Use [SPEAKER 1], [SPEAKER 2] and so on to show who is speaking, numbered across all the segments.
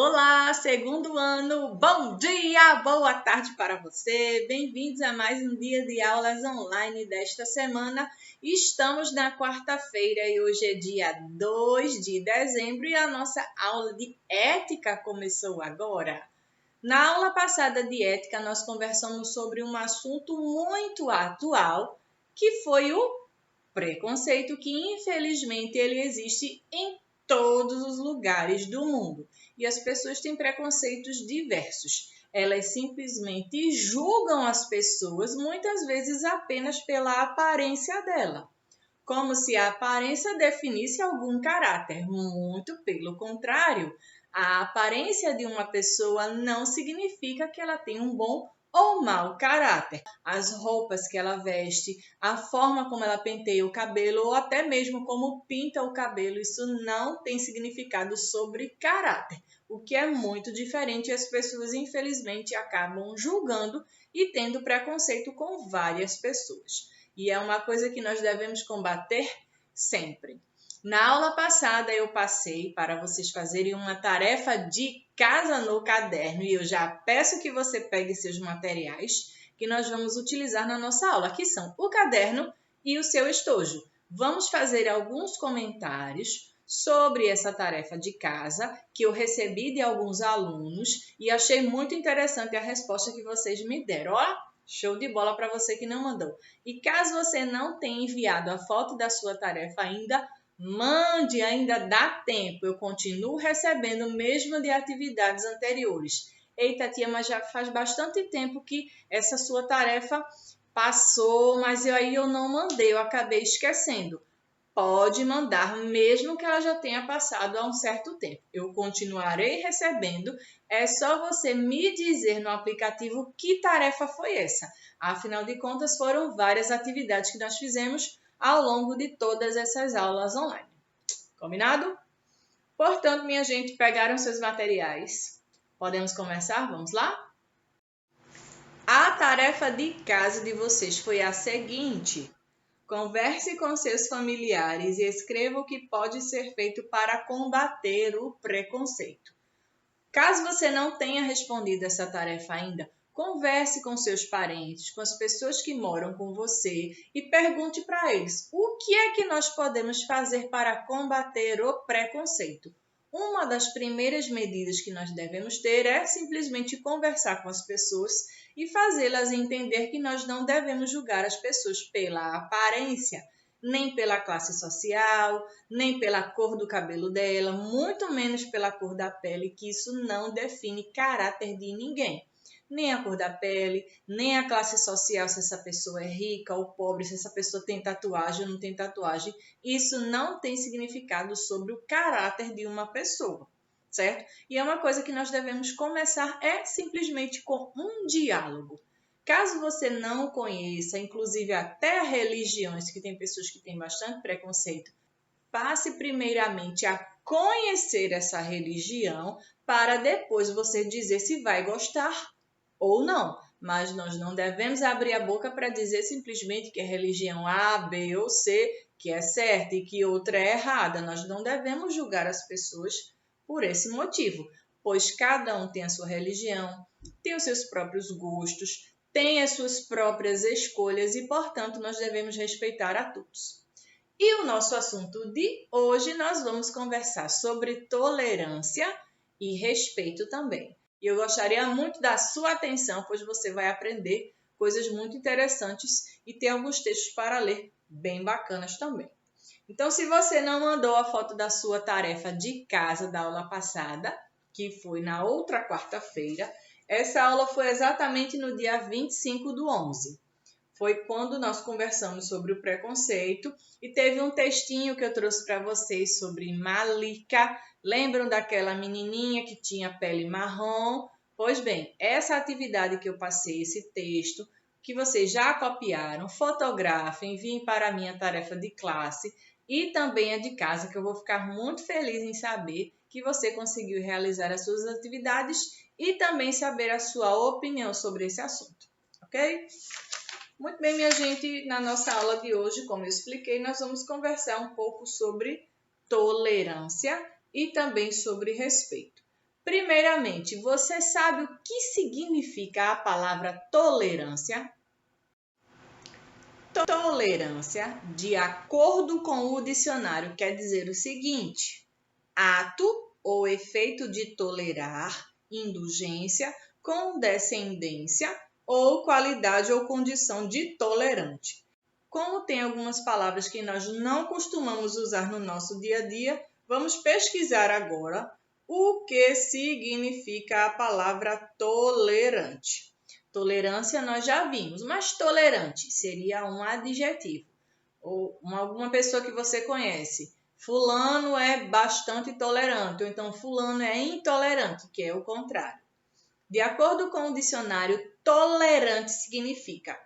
[SPEAKER 1] Olá, segundo ano, bom dia, boa tarde para você. Bem-vindos a mais um dia de aulas online desta semana. Estamos na quarta-feira e hoje é dia 2 de dezembro e a nossa aula de ética começou agora. Na aula passada de ética, nós conversamos sobre um assunto muito atual, que foi o preconceito, que infelizmente ele existe em todos os lugares do mundo. E as pessoas têm preconceitos diversos. Elas simplesmente julgam as pessoas, muitas vezes apenas pela aparência dela, como se a aparência definisse algum caráter. Muito pelo contrário, a aparência de uma pessoa não significa que ela tem um bom ou mau caráter. As roupas que ela veste, a forma como ela penteia o cabelo ou até mesmo como pinta o cabelo, isso não tem significado sobre caráter, o que é muito diferente e as pessoas infelizmente acabam julgando e tendo preconceito com várias pessoas. E é uma coisa que nós devemos combater sempre. Na aula passada eu passei para vocês fazerem uma tarefa de casa no caderno e eu já peço que você pegue seus materiais que nós vamos utilizar na nossa aula, que são o caderno e o seu estojo. Vamos fazer alguns comentários sobre essa tarefa de casa que eu recebi de alguns alunos e achei muito interessante a resposta que vocês me deram. Ó, show de bola para você que não mandou. E caso você não tenha enviado a foto da sua tarefa ainda, mande, ainda dá tempo. Eu continuo recebendo mesmo de atividades anteriores. Eita, tia, mas já faz bastante tempo que essa sua tarefa passou, mas aí eu não mandei, eu acabei esquecendo. Pode mandar, mesmo que ela já tenha passado há um certo tempo. Eu continuarei recebendo, é só você me dizer no aplicativo que tarefa foi essa. Afinal de contas, foram várias atividades que nós fizemos ao longo de todas essas aulas online. Combinado? Portanto, minha gente, pegaram seus materiais? Podemos começar? Vamos lá? A tarefa de casa de vocês foi a seguinte: converse com seus familiares e escreva o que pode ser feito para combater o preconceito. Caso você não tenha respondido essa tarefa ainda, converse com seus parentes, com as pessoas que moram com você e pergunte para eles o que é que nós podemos fazer para combater o preconceito. Uma das primeiras medidas que nós devemos ter é simplesmente conversar com as pessoas e fazê-las entender que nós não devemos julgar as pessoas pela aparência, nem pela classe social, nem pela cor do cabelo dela, muito menos pela cor da pele, que isso não define caráter de ninguém. Nem a cor da pele, nem a classe social, se essa pessoa é rica ou pobre, se essa pessoa tem tatuagem ou não tem tatuagem. Isso não tem significado sobre o caráter de uma pessoa, certo? E é uma coisa que nós devemos começar simplesmente com um diálogo. Caso você não conheça, inclusive até religiões, que tem pessoas que têm bastante preconceito, passe primeiramente a conhecer essa religião para depois você dizer se vai gostar ou não. Mas nós não devemos abrir a boca para dizer simplesmente que é religião A, B ou C, que é certa e que outra é errada. Nós não devemos julgar as pessoas por esse motivo, pois cada um tem a sua religião, tem os seus próprios gostos, tem as suas próprias escolhas e, portanto, nós devemos respeitar a todos. E o nosso assunto de hoje nós vamos conversar sobre tolerância e respeito também. E eu gostaria muito da sua atenção, pois você vai aprender coisas muito interessantes e tem alguns textos para ler bem bacanas também. Então, se você não mandou a foto da sua tarefa de casa da aula passada, que foi na outra quarta-feira, essa aula foi exatamente no dia 25/11. Foi quando nós conversamos sobre o preconceito e teve um textinho que eu trouxe para vocês sobre Malika. Lembram daquela menininha que tinha pele marrom? Pois bem, essa atividade que eu passei, esse texto, que vocês já copiaram, fotografem, enviem para a minha tarefa de classe e também a de casa, que eu vou ficar muito feliz em saber que você conseguiu realizar as suas atividades e também saber a sua opinião sobre esse assunto, ok? Muito bem, minha gente, na nossa aula de hoje, como eu expliquei, nós vamos conversar um pouco sobre tolerância e também sobre respeito. Primeiramente, você sabe o que significa a palavra tolerância? Tolerância, de acordo com o dicionário, quer dizer o seguinte: ato ou efeito de tolerar, indulgência, condescendência ou qualidade ou condição de tolerante. Como tem algumas palavras que nós não costumamos usar no nosso dia a dia, vamos pesquisar agora o que significa a palavra tolerante. Tolerância nós já vimos, mas tolerante seria um adjetivo. Ou alguma pessoa que você conhece. Fulano é bastante tolerante, ou então fulano é intolerante, que é o contrário. De acordo com o dicionário, tolerante significa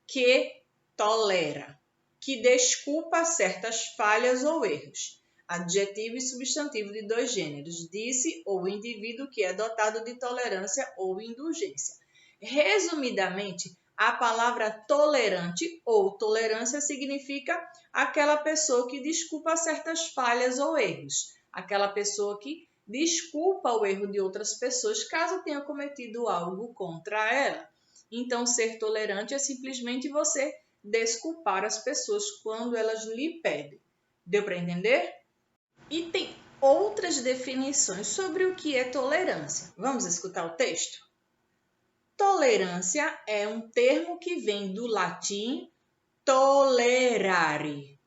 [SPEAKER 1] que tolera, que desculpa certas falhas ou erros. Adjetivo e substantivo de dois gêneros, disse ou indivíduo que é dotado de tolerância ou indulgência. Resumidamente, a palavra tolerante ou tolerância significa aquela pessoa que desculpa certas falhas ou erros, aquela pessoa que desculpa o erro de outras pessoas caso tenha cometido algo contra ela. Então, ser tolerante é simplesmente você desculpar as pessoas quando elas lhe pedem. Deu para entender? E tem outras definições sobre o que é tolerância. Vamos escutar o texto? Tolerância é um termo que vem do latim tolerare.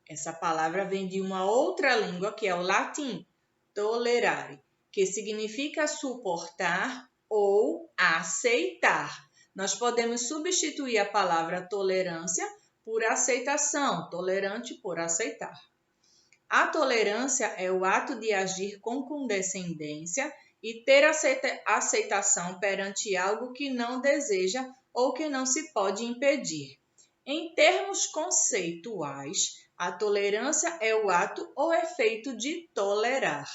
[SPEAKER 1] Essa palavra vem de uma outra língua que é o latim, tolerare, que significa suportar ou aceitar. Nós podemos substituir a palavra tolerância por aceitação, tolerante por aceitar. A tolerância é o ato de agir com condescendência e ter aceitação perante algo que não deseja ou que não se pode impedir. Em termos conceituais, a tolerância é o ato ou efeito de tolerar.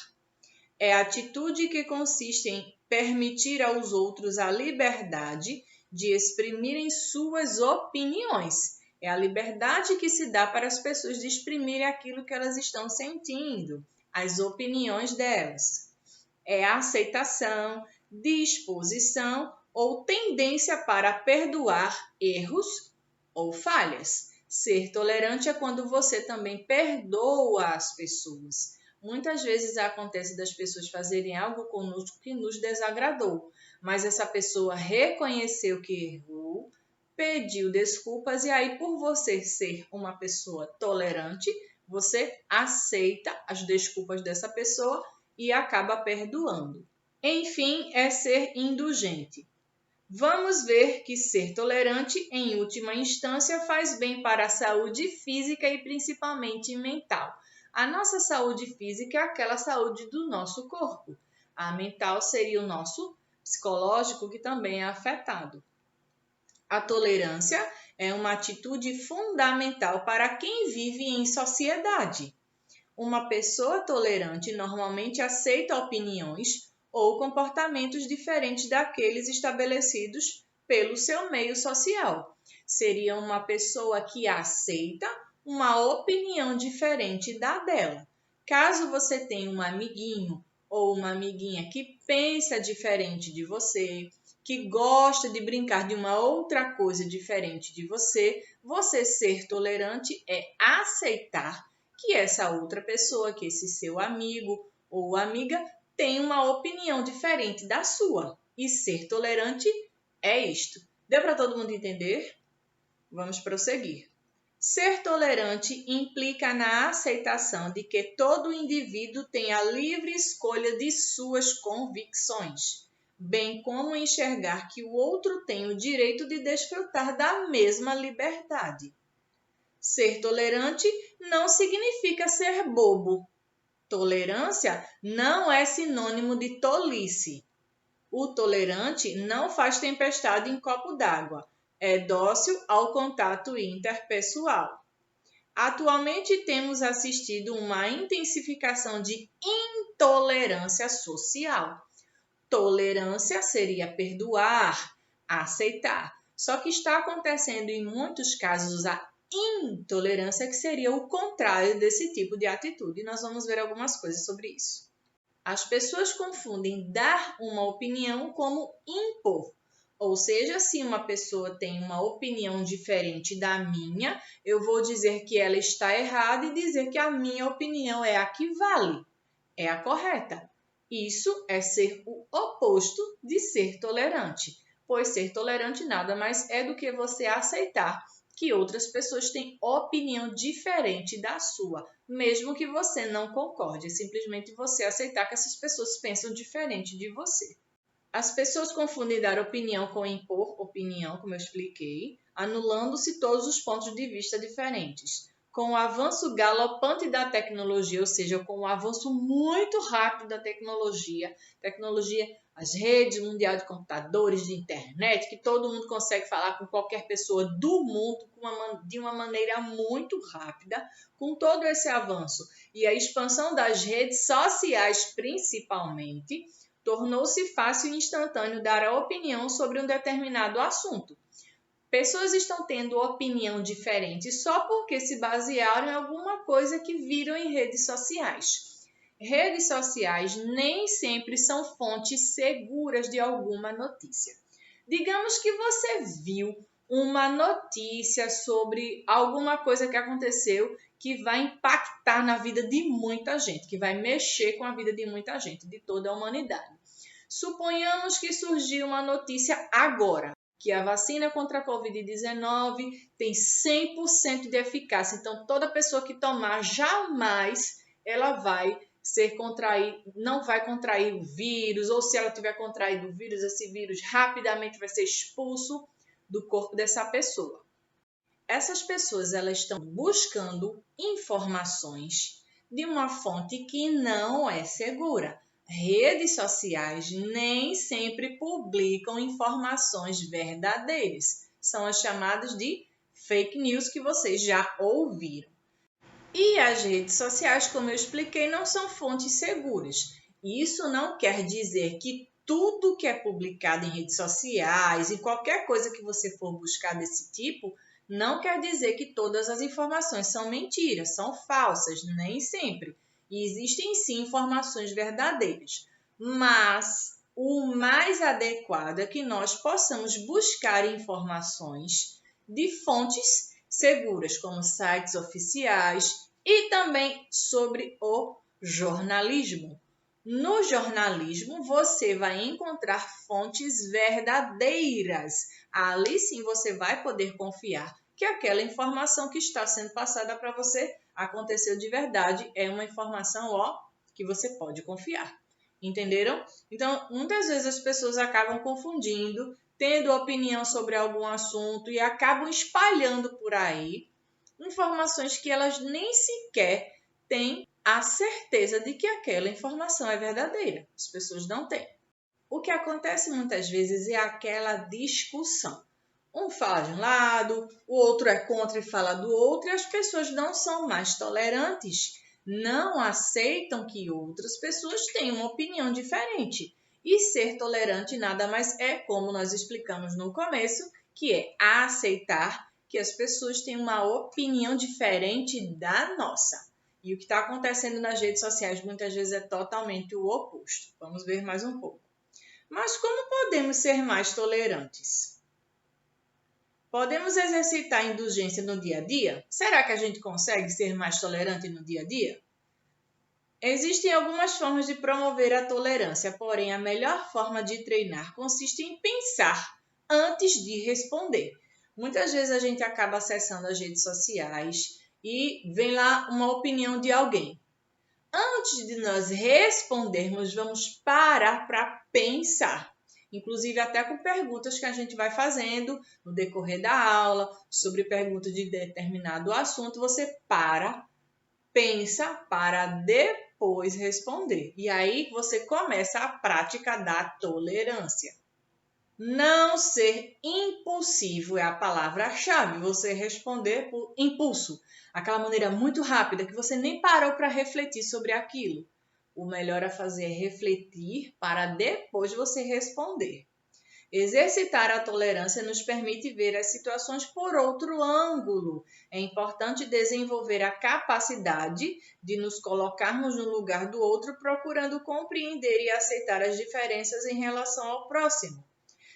[SPEAKER 1] É a atitude que consiste em permitir aos outros a liberdade de exprimirem suas opiniões. É a liberdade que se dá para as pessoas de exprimirem aquilo que elas estão sentindo, as opiniões delas. É a aceitação, disposição ou tendência para perdoar erros ou falhas. Ser tolerante é quando você também perdoa as pessoas. Muitas vezes acontece das pessoas fazerem algo conosco que nos desagradou, mas essa pessoa reconheceu que errou, pediu desculpas e aí, por você ser uma pessoa tolerante, você aceita as desculpas dessa pessoa e acaba perdoando. Enfim, é ser indulgente. Vamos ver que ser tolerante, em última instância, faz bem para a saúde física e principalmente mental. A nossa saúde física é aquela saúde do nosso corpo. A mental seria o nosso psicológico, que também é afetado. A tolerância é uma atitude fundamental para quem vive em sociedade. Uma pessoa tolerante normalmente aceita opiniões ou comportamentos diferentes daqueles estabelecidos pelo seu meio social. Seria uma pessoa que aceita uma opinião diferente da dela. Caso você tenha um amiguinho ou uma amiguinha que pensa diferente de você, que gosta de brincar de uma outra coisa diferente de você, você ser tolerante é aceitar que essa outra pessoa, que esse seu amigo ou amiga tem uma opinião diferente da sua. E ser tolerante é isto. Deu para todo mundo entender? Vamos prosseguir. Ser tolerante implica na aceitação de que todo indivíduo tem a livre escolha de suas convicções, bem como enxergar que o outro tem o direito de desfrutar da mesma liberdade. Ser tolerante não significa ser bobo. Tolerância não é sinônimo de tolice. O tolerante não faz tempestade em copo d'água. É dócil ao contato interpessoal. Atualmente temos assistido uma intensificação de intolerância social. Tolerância seria perdoar, aceitar. Só que está acontecendo em muitos casos a intolerância, que seria o contrário desse tipo de atitude. Nós vamos ver algumas coisas sobre isso. As pessoas confundem dar uma opinião como impor. Ou seja, se uma pessoa tem uma opinião diferente da minha, eu vou dizer que ela está errada e dizer que a minha opinião é a que vale, é a correta. Isso é ser o oposto de ser tolerante, pois ser tolerante nada mais é do que você aceitar que outras pessoas têm opinião diferente da sua, mesmo que você não concorde, é simplesmente você aceitar que essas pessoas pensam diferente de você. As pessoas confundem dar opinião com impor opinião, como eu expliquei, anulando-se todos os pontos de vista diferentes. Com o avanço galopante da tecnologia, ou seja, com o avanço muito rápido da tecnologia, as redes mundiais de computadores, de internet, que todo mundo consegue falar com qualquer pessoa do mundo de uma maneira muito rápida, com todo esse avanço e a expansão das redes sociais principalmente, tornou-se fácil e instantâneo dar a opinião sobre um determinado assunto. Pessoas estão tendo opinião diferente só porque se basearam em alguma coisa que viram em redes sociais. Redes sociais nem sempre são fontes seguras de alguma notícia. Digamos que você viu uma notícia sobre alguma coisa que aconteceu que vai impactar na vida de muita gente, que vai mexer com a vida de muita gente, de toda a humanidade. Suponhamos que surgiu uma notícia agora, que a vacina contra a Covid-19 tem 100% de eficácia. Então, toda pessoa que tomar, jamais ela vai não vai contrair o vírus, ou se ela tiver contraído o vírus, esse vírus rapidamente vai ser expulso do corpo dessa pessoa. Essas pessoas elas estão buscando informações de uma fonte que não é segura. Redes sociais nem sempre publicam informações verdadeiras. São as chamadas de fake news que vocês já ouviram. E as redes sociais, como eu expliquei, não são fontes seguras. Isso não quer dizer que tudo que é publicado em redes sociais e qualquer coisa que você for buscar desse tipo, não quer dizer que todas as informações são mentiras, são falsas, nem sempre. E existem sim informações verdadeiras. Mas o mais adequado é que nós possamos buscar informações de fontes seguras, como sites oficiais e também sobre o jornalismo. No jornalismo, você vai encontrar fontes verdadeiras. Ali sim você vai poder confiar que aquela informação que está sendo passada para você aconteceu de verdade, é uma informação que você pode confiar. Entenderam? Então, muitas vezes as pessoas acabam confundindo, tendo opinião sobre algum assunto e acabam espalhando por aí informações que elas nem sequer têm a certeza de que aquela informação é verdadeira. As pessoas não têm. O que acontece muitas vezes é aquela discussão. Um fala de um lado, o outro é contra e fala do outro, e as pessoas não são mais tolerantes, não aceitam que outras pessoas tenham uma opinião diferente. E ser tolerante nada mais é, como nós explicamos no começo, que é aceitar que as pessoas têm uma opinião diferente da nossa. E o que está acontecendo nas redes sociais muitas vezes é totalmente o oposto. Vamos ver mais um pouco. Mas como podemos ser mais tolerantes? Podemos exercitar a indulgência no dia a dia? Será que a gente consegue ser mais tolerante no dia a dia? Existem algumas formas de promover a tolerância, porém a melhor forma de treinar consiste em pensar antes de responder. Muitas vezes a gente acaba acessando as redes sociais e vem lá uma opinião de alguém. Antes de nós respondermos, vamos parar para pensar. Inclusive até com perguntas que a gente vai fazendo no decorrer da aula, sobre perguntas de determinado assunto, você pensa para depois responder. E aí você começa a prática da tolerância. Não ser impulsivo é a palavra-chave. Você responder por impulso. Aquela maneira muito rápida que você nem parou para refletir sobre aquilo. O melhor a fazer é refletir para depois você responder. Exercitar a tolerância nos permite ver as situações por outro ângulo. É importante desenvolver a capacidade de nos colocarmos no lugar do outro, procurando compreender e aceitar as diferenças em relação ao próximo.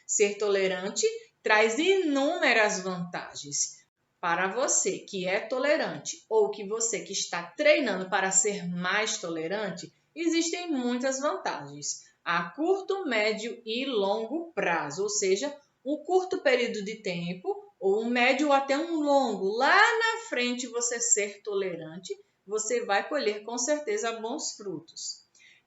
[SPEAKER 1] Ser tolerante traz inúmeras vantagens. Para você que é tolerante ou que você que está treinando para ser mais tolerante, existem muitas vantagens a curto, médio e longo prazo, ou seja, um curto período de tempo ou um médio ou até um longo. Lá na frente você ser tolerante, você vai colher com certeza bons frutos.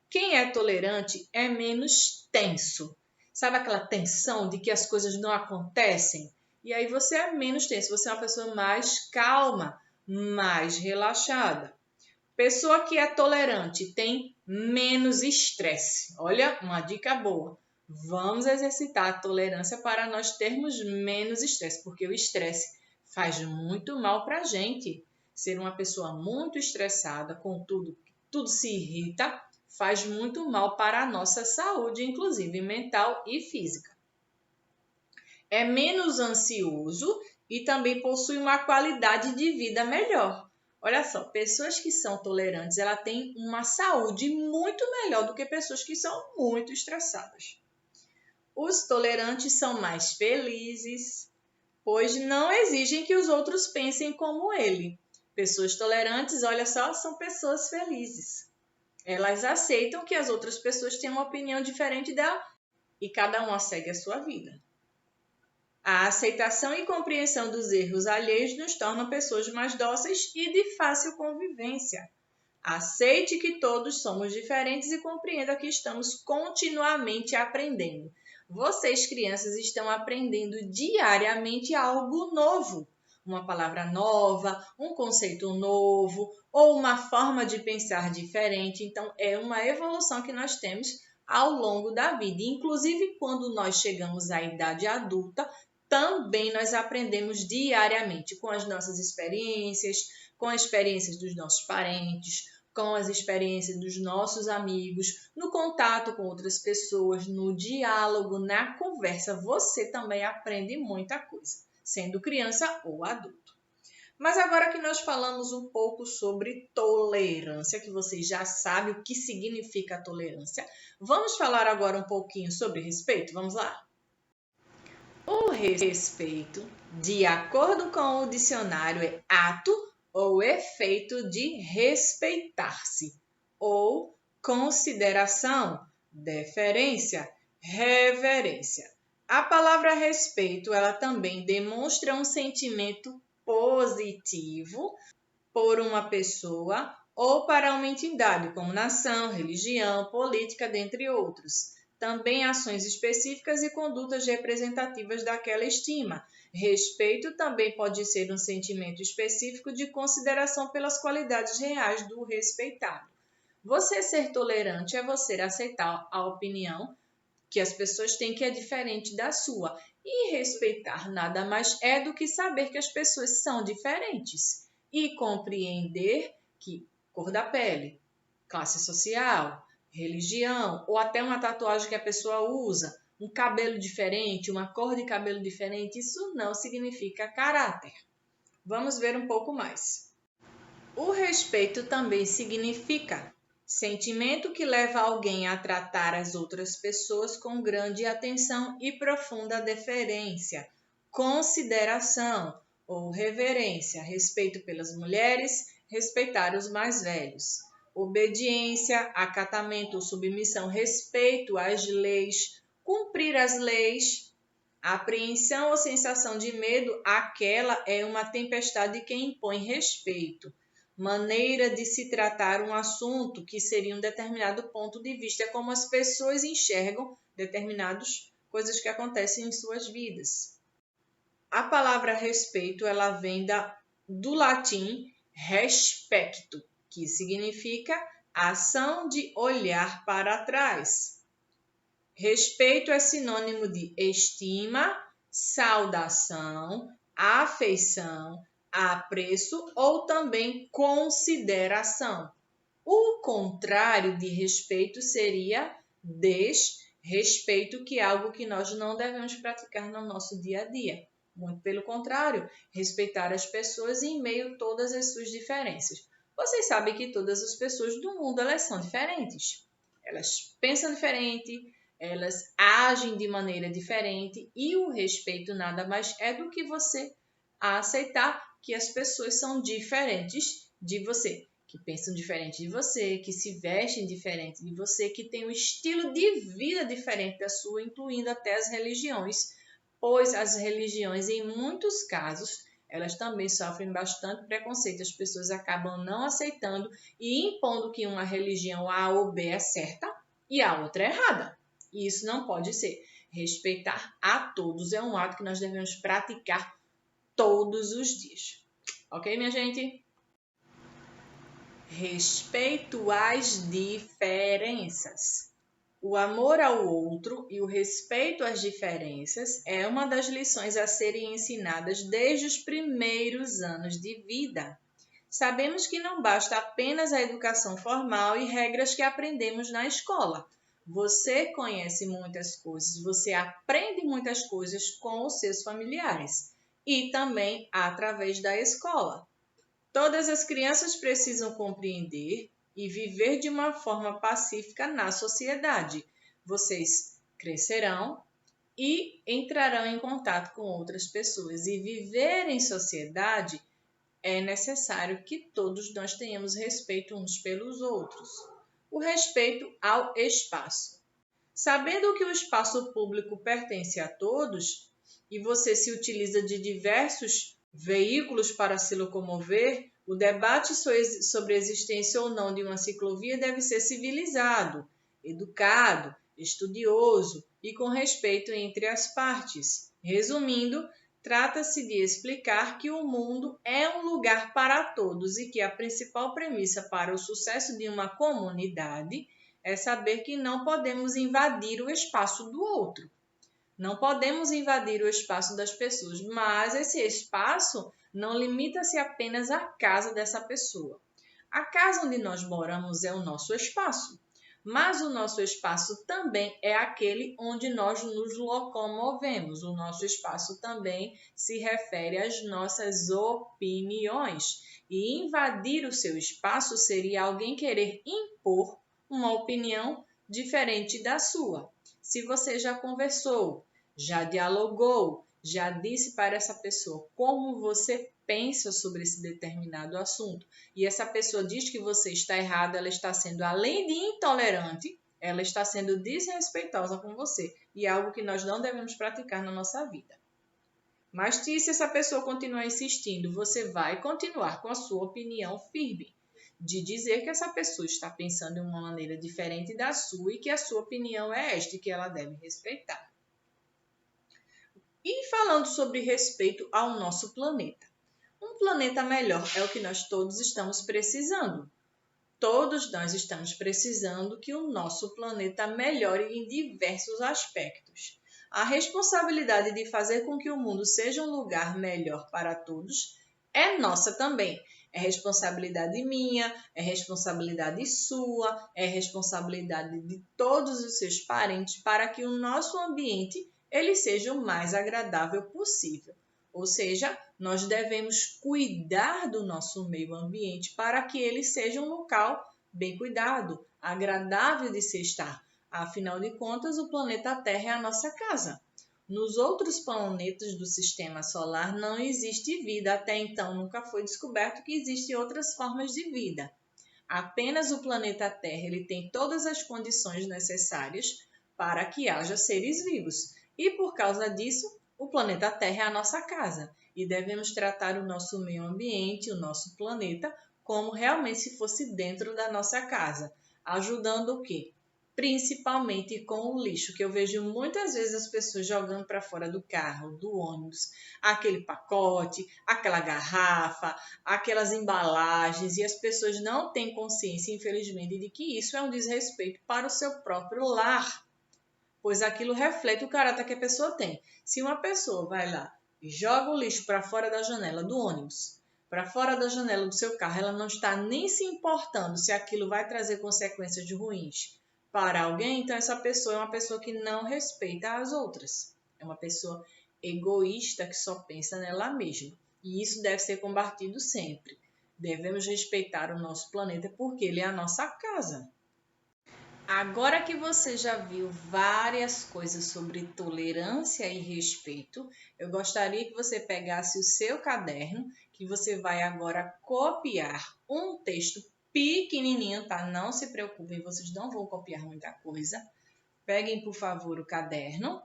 [SPEAKER 1] Quem é tolerante é menos tenso. Sabe aquela tensão de que as coisas não acontecem? E aí você é menos tenso, você é uma pessoa mais calma, mais relaxada. Pessoa que é tolerante tem menos estresse. Olha, uma dica boa. Vamos exercitar a tolerância para nós termos menos estresse, porque o estresse faz muito mal para a gente. Ser uma pessoa muito estressada com tudo se irrita, faz muito mal para a nossa saúde, inclusive mental e física. É menos ansioso e também possui uma qualidade de vida melhor. Olha só, pessoas que são tolerantes, ela tem uma saúde muito melhor do que pessoas que são muito estressadas. Os tolerantes são mais felizes, pois não exigem que os outros pensem como ele. Pessoas tolerantes, olha só, são pessoas felizes. Elas aceitam que as outras pessoas têm uma opinião diferente dela e cada uma segue a sua vida. A aceitação e compreensão dos erros alheios nos tornam pessoas mais dóceis e de fácil convivência. Aceite que todos somos diferentes e compreenda que estamos continuamente aprendendo. Vocês, crianças, estão aprendendo diariamente algo novo. Uma palavra nova, um conceito novo ou uma forma de pensar diferente. Então, é uma evolução que nós temos ao longo da vida. Inclusive, quando nós chegamos à idade adulta, também nós aprendemos diariamente com as nossas experiências, com as experiências dos nossos parentes, com as experiências dos nossos amigos, no contato com outras pessoas, no diálogo, na conversa. Você também aprende muita coisa, sendo criança ou adulto. Mas agora que nós falamos um pouco sobre tolerância, que vocês já sabem o que significa tolerância, vamos falar agora um pouquinho sobre respeito? Vamos lá? O respeito, de acordo com o dicionário, é ato ou efeito de respeitar-se, ou consideração, deferência, reverência. A palavra respeito, ela também demonstra um sentimento positivo por uma pessoa ou para uma entidade, como nação, religião, política, dentre outros. Também ações específicas e condutas representativas daquela estima. Respeito também pode ser um sentimento específico de consideração pelas qualidades reais do respeitado. Você ser tolerante é você aceitar a opinião que as pessoas têm que é diferente da sua. E respeitar nada mais é do que saber que as pessoas são diferentes e compreender que cor da pele, classe social, religião ou até uma tatuagem que a pessoa usa, um cabelo diferente, uma cor de cabelo diferente, isso não significa caráter. Vamos ver um pouco mais. O respeito também significa sentimento que leva alguém a tratar as outras pessoas com grande atenção e profunda deferência, consideração ou reverência, respeito pelas mulheres, respeitar os mais velhos. Obediência, acatamento ou submissão, respeito às leis, cumprir as leis. Apreensão ou sensação de medo, aquela é uma tempestade que impõe respeito. Maneira de se tratar um assunto que seria um determinado ponto de vista, é como as pessoas enxergam determinadas coisas que acontecem em suas vidas. A palavra respeito, ela vem do latim respecto, que significa ação de olhar para trás. Respeito é sinônimo de estima, saudação, afeição, apreço ou também consideração. O contrário de respeito seria Respeito, que é algo que nós não devemos praticar no nosso dia a dia. Muito pelo contrário, respeitar as pessoas em meio a todas as suas diferenças. Vocês sabem que todas as pessoas do mundo, elas são diferentes. Elas pensam diferente, elas agem de maneira diferente, e o respeito nada mais é do que você aceitar que as pessoas são diferentes de você, que pensam diferente de você, que se vestem diferente de você, que têm um estilo de vida diferente da sua, incluindo até as religiões, pois as religiões, em muitos casos, elas também sofrem bastante preconceito. As pessoas acabam não aceitando e impondo que uma religião A ou B é certa e a outra é errada. E isso não pode ser. Respeitar a todos é um ato que nós devemos praticar todos os dias. Ok, minha gente? Respeito às diferenças. O amor ao outro e o respeito às diferenças é uma das lições a serem ensinadas desde os primeiros anos de vida. Sabemos que não basta apenas a educação formal e regras que aprendemos na escola. Você conhece muitas coisas, você aprende muitas coisas com os seus familiares e também através da escola. Todas as crianças precisam compreender e viver de uma forma pacífica na sociedade. Vocês crescerão e entrarão em contato com outras pessoas. E viver em sociedade é necessário que todos nós tenhamos respeito uns pelos outros. O respeito ao espaço. Sabendo que o espaço público pertence a todos e você se utiliza de diversos veículos para se locomover, o debate sobre a existência ou não de uma ciclovia deve ser civilizado, educado, estudioso e com respeito entre as partes. Resumindo, trata-se de explicar que o mundo é um lugar para todos e que a principal premissa para o sucesso de uma comunidade é saber que não podemos invadir o espaço do outro. Não podemos invadir o espaço das pessoas, mas esse espaço não limita-se apenas à casa dessa pessoa. A casa onde nós moramos é o nosso espaço, mas o nosso espaço também é aquele onde nós nos locomovemos. O nosso espaço também se refere às nossas opiniões. E invadir o seu espaço seria alguém querer impor uma opinião diferente da sua. Se você já conversou, já dialogou, já disse para essa pessoa como você pensa sobre esse determinado assunto, e essa pessoa diz que você está errado, ela está sendo, além de intolerante, ela está sendo desrespeitosa com você, e é algo que nós não devemos praticar na nossa vida. Mas se essa pessoa continuar insistindo, você vai continuar com a sua opinião firme, de dizer que essa pessoa está pensando de uma maneira diferente da sua e que a sua opinião é esta e que ela deve respeitar. E falando sobre respeito ao nosso planeta. Um planeta melhor é o que nós todos estamos precisando. Todos nós estamos precisando que o nosso planeta melhore em diversos aspectos. A responsabilidade de fazer com que o mundo seja um lugar melhor para todos é nossa também. É responsabilidade minha, é responsabilidade sua, é responsabilidade de todos os seus parentes para que o nosso ambiente ele seja o mais agradável possível. Ou seja, nós devemos cuidar do nosso meio ambiente para que ele seja um local bem cuidado, agradável de se estar. Afinal de contas, o planeta Terra é a nossa casa. Nos outros planetas do sistema solar não existe vida, até então nunca foi descoberto que existem outras formas de vida. Apenas o planeta Terra ele tem todas as condições necessárias para que haja seres vivos. E por causa disso, o planeta Terra é a nossa casa e devemos tratar o nosso meio ambiente, o nosso planeta, como realmente se fosse dentro da nossa casa, ajudando o quê? Principalmente com o lixo, que eu vejo muitas vezes as pessoas jogando para fora do carro, do ônibus, aquele pacote, aquela garrafa, aquelas embalagens, e as pessoas não têm consciência, infelizmente, de que isso é um desrespeito para o seu próprio lar, pois aquilo reflete o caráter que a pessoa tem. Se uma pessoa vai lá e joga o lixo para fora da janela do ônibus, para fora da janela do seu carro, ela não está nem se importando se aquilo vai trazer consequências ruins para alguém, então essa pessoa é uma pessoa que não respeita as outras. É uma pessoa egoísta que só pensa nela mesma. E isso deve ser combatido sempre. Devemos respeitar o nosso planeta porque ele é a nossa casa. Agora que você já viu várias coisas sobre tolerância e respeito, eu gostaria que você pegasse o seu caderno, que você vai agora copiar um texto pequenininho, tá? Não se preocupem, vocês não vão copiar muita coisa. Peguem, por favor, o caderno.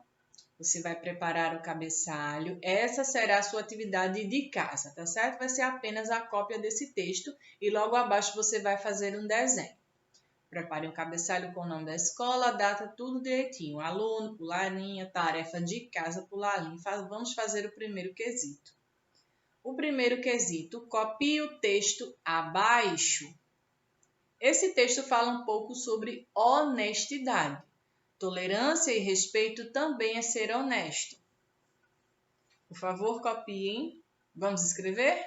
[SPEAKER 1] Você vai preparar o cabeçalho. Essa será a sua atividade de casa, tá certo? Vai ser apenas a cópia desse texto e logo abaixo você vai fazer um desenho. Prepare um cabeçalho com o nome da escola, data, tudo direitinho. Aluno, pular linha, tarefa de casa, pular linha. Vamos fazer o primeiro quesito. O primeiro quesito, copie o texto abaixo. Esse texto fala um pouco sobre honestidade. Tolerância e respeito também é ser honesto. Por favor, copiem. Vamos escrever?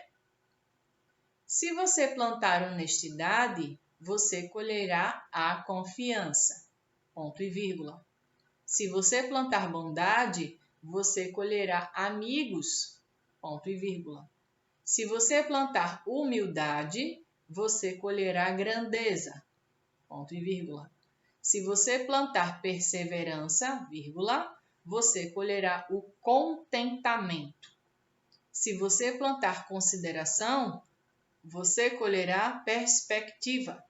[SPEAKER 1] Se você plantar honestidade, você colherá a confiança. Ponto e vírgula. Se você plantar bondade, você colherá amigos. Ponto e vírgula. Se você plantar humildade, você colherá grandeza. Ponto e vírgula. Se você plantar perseverança, vírgula, você colherá o contentamento. Se você plantar consideração, você colherá perspectiva.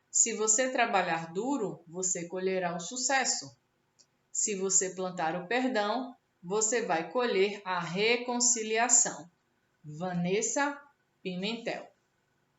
[SPEAKER 1] Se você trabalhar duro, você colherá o sucesso. Se você plantar o perdão, você vai colher a reconciliação. Vanessa Pimentel.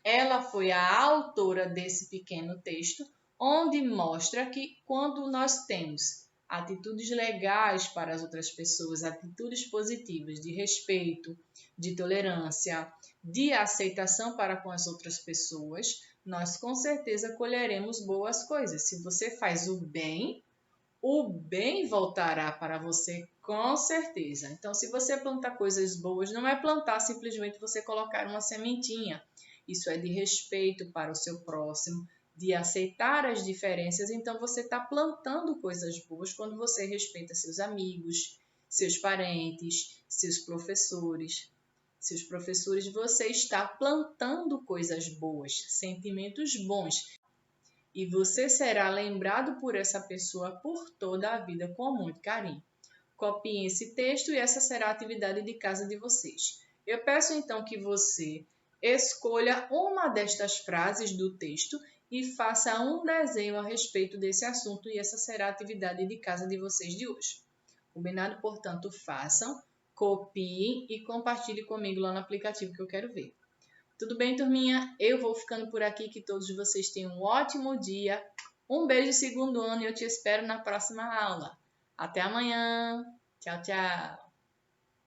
[SPEAKER 1] Ela foi a autora desse pequeno texto, onde mostra que quando nós temos atitudes legais para as outras pessoas, atitudes positivas de respeito, de tolerância, de aceitação para com as outras pessoas, nós com certeza colheremos boas coisas. Se você faz o bem voltará para você com certeza. Então, se você plantar coisas boas, não é plantar simplesmente você colocar uma sementinha. Isso é de respeito para o seu próximo, de aceitar as diferenças. Então, você está plantando coisas boas quando você respeita seus amigos, seus parentes, seus professores. Seus professores, você está plantando coisas boas, sentimentos bons. E você será lembrado por essa pessoa por toda a vida com muito carinho. Copiem esse texto e essa será a atividade de casa de vocês. Eu peço então que você escolha uma destas frases do texto e faça um desenho a respeito desse assunto e essa será a atividade de casa de vocês de hoje. Combinado? Portanto, façam, copiem e compartilhem comigo lá no aplicativo que eu quero ver. Tudo bem, turminha? Eu vou ficando por aqui, que todos vocês tenham um ótimo dia. Um beijo segundo ano e eu te espero na próxima aula. Até amanhã. Tchau, tchau.